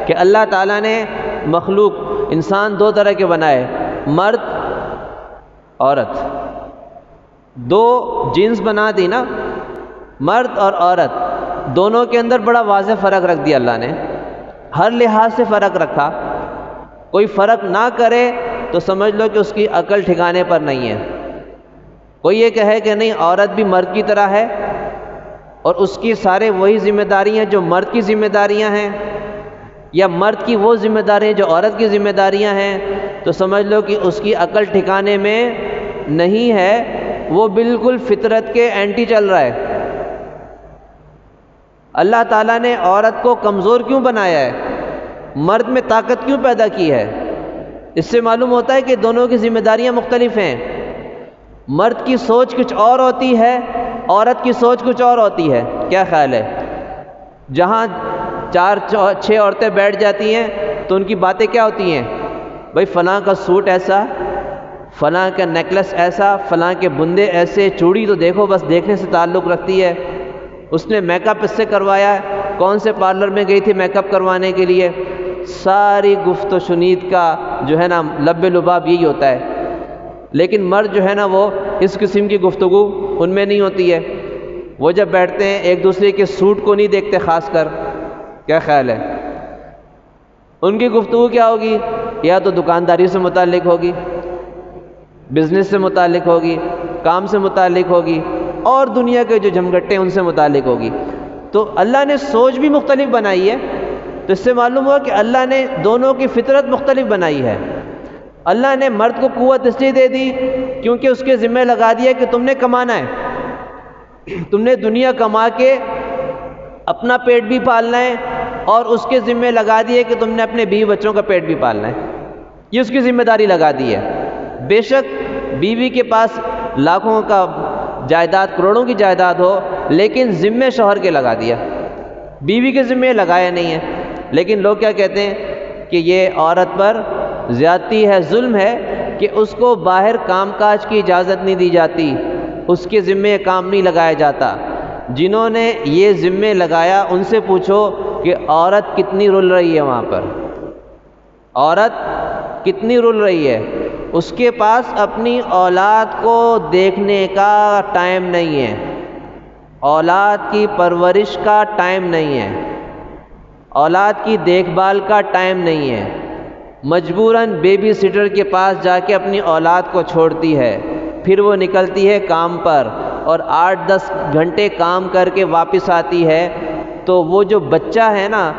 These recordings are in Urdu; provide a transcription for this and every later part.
کہ اللہ تعالیٰ نے مخلوق انسان دو طرح کے بنائے، مرد عورت، دو جنس بنا دی نا، مرد اور عورت، دونوں کے اندر بڑا واضح فرق رکھ دیا اللہ نے، ہر لحاظ سے فرق رکھا۔ کوئی فرق نہ کرے تو سمجھ لو کہ اس کی عقل ٹھکانے پر نہیں ہے۔ کوئی یہ کہے کہ نہیں عورت بھی مرد کی طرح ہے اور اس کی سارے وہی ذمہ داریاں جو مرد کی ذمہ داریاں ہیں، یا مرد کی وہ ذمہ داریاں جو عورت کی ذمہ داریاں ہیں، تو سمجھ لو کہ اس کی عقل ٹھکانے میں نہیں ہے، وہ بالکل فطرت کے اینٹی چل رہا ہے۔ اللہ تعالیٰ نے عورت کو کمزور کیوں بنایا ہے، مرد میں طاقت کیوں پیدا کی ہے؟ اس سے معلوم ہوتا ہے کہ دونوں کی ذمہ داریاں مختلف ہیں۔ مرد کی سوچ کچھ اور ہوتی ہے، عورت کی سوچ کچھ اور ہوتی ہے۔ کیا خیال ہے؟ جہاں 4-6 عورتیں بیٹھ جاتی ہیں تو ان کی باتیں کیا ہوتی ہیں؟ بھائی فلاں کا سوٹ ایسا، فلاں کا نیکلس ایسا، فلاں کے بندے ایسے، چوڑی تو دیکھو، بس دیکھنے سے تعلق رکھتی ہے، اس نے میک اپ اس سے کروایا ہے، کون سے پارلر میں گئی تھی میک اپ کروانے کے لیے۔ ساری گفت و شنید کا جو ہے نا لب لباب یہی ہوتا ہے، لیکن مرد جو ہے نا وہ اس قسم کی گفتگو ان میں نہیں ہوتی ہے۔ وہ جب بیٹھتے ہیں ایک دوسرے کے سوٹ کو نہیں دیکھتے خاص کر۔ کیا خیال ہے؟ ان کی گفتگو کیا ہوگی؟ یا تو دکانداری سے متعلق ہوگی، بزنس سے متعلق ہوگی، کام سے متعلق ہوگی، اور دنیا کے جو جھمگٹے ان سے متعلق ہوگی۔ تو اللہ نے سوچ بھی مختلف بنائی ہے، تو اس سے معلوم ہوا کہ اللہ نے دونوں کی فطرت مختلف بنائی ہے۔ اللہ نے مرد کو قوت اس لیے دے دی کیونکہ اس کے ذمہ لگا دیا کہ تم نے کمانا ہے، تم نے دنیا کما کے اپنا پیٹ بھی پالنا ہے، اور اس کے ذمہ لگا دیے کہ تم نے اپنے بیوی بچوں کا پیٹ بھی پالنا ہے۔ یہ اس کی ذمہ داری لگا دی ہے۔ بے شک بیوی کے پاس لاکھوں کا جائیداد، کروڑوں کی جائیداد ہو، لیکن ذمہ شوہر کے لگا دیا، بیوی کے ذمہ لگایا نہیں ہے۔ لیکن لوگ کیا کہتے ہیں کہ یہ عورت پر زیادتی ہے، ظلم ہے کہ اس کو باہر کام کاج کی اجازت نہیں دی جاتی، اس کے ذمہ کام نہیں لگایا جاتا۔ جنہوں نے یہ ذمہ لگایا ان سے پوچھو کہ عورت کتنی رل رہی ہے وہاں پر، عورت کتنی رل رہی ہے۔ اس کے پاس اپنی اولاد کو دیکھنے کا ٹائم نہیں ہے، اولاد کی پرورش کا ٹائم نہیں ہے، اولاد کی دیکھ بھال کا ٹائم نہیں ہے۔ مجبوراً بیبی سیٹر کے پاس جا کے اپنی اولاد کو چھوڑتی ہے، پھر وہ نکلتی ہے کام پر، اور 8-10 گھنٹے کام کر کے واپس آتی ہے، تو وہ جو بچہ ہے نا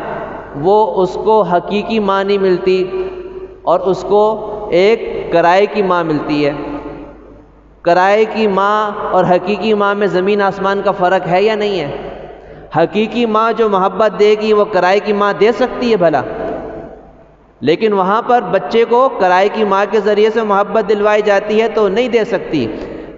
وہ اس کو حقیقی ماں نہیں ملتی، اور اس کو ایک کرائے کی ماں ملتی ہے۔ کرائے کی ماں اور حقیقی ماں میں زمین آسمان کا فرق ہے یا نہیں ہے؟ حقیقی ماں جو محبت دے گی وہ کرائے کی ماں دے سکتی ہے بھلا؟ لیکن وہاں پر بچے کو کرائے کی ماں کے ذریعے سے محبت دلوائی جاتی ہے تو نہیں دے سکتی۔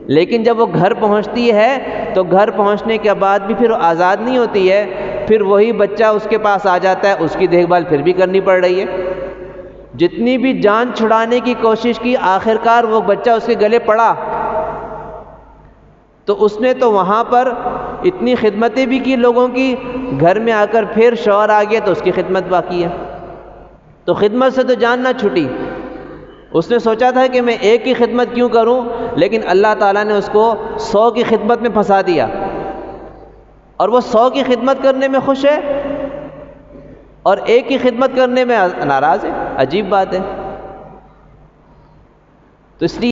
لیکن جب وہ گھر پہنچتی ہے تو گھر پہنچنے کے بعد بھی پھر آزاد نہیں ہوتی ہے، پھر وہی بچہ اس کے پاس آ جاتا ہے، اس کی دیکھ بھال پھر بھی کرنی پڑ رہی ہے۔ جتنی بھی جان چھڑانے کی کوشش کی، آخرکار وہ بچہ اس کے گلے پڑا، تو اس نے تو وہاں پر اتنی خدمتیں بھی کی لوگوں کی، گھر میں آ کر پھر شوہر آ گیا تو اس کی خدمت باقی ہے۔ تو خدمت سے تو جان نہ چھٹی۔ اس نے سوچا تھا کہ میں ایک کی خدمت کیوں کروں، لیکن اللہ تعالیٰ نے اس کو 100 کی خدمت میں پھنسا دیا، اور وہ 100 کی خدمت کرنے میں خوش ہے اور ایک کی خدمت کرنے میں ناراض ہے۔ عجیب بات ہے۔ تو اس لیے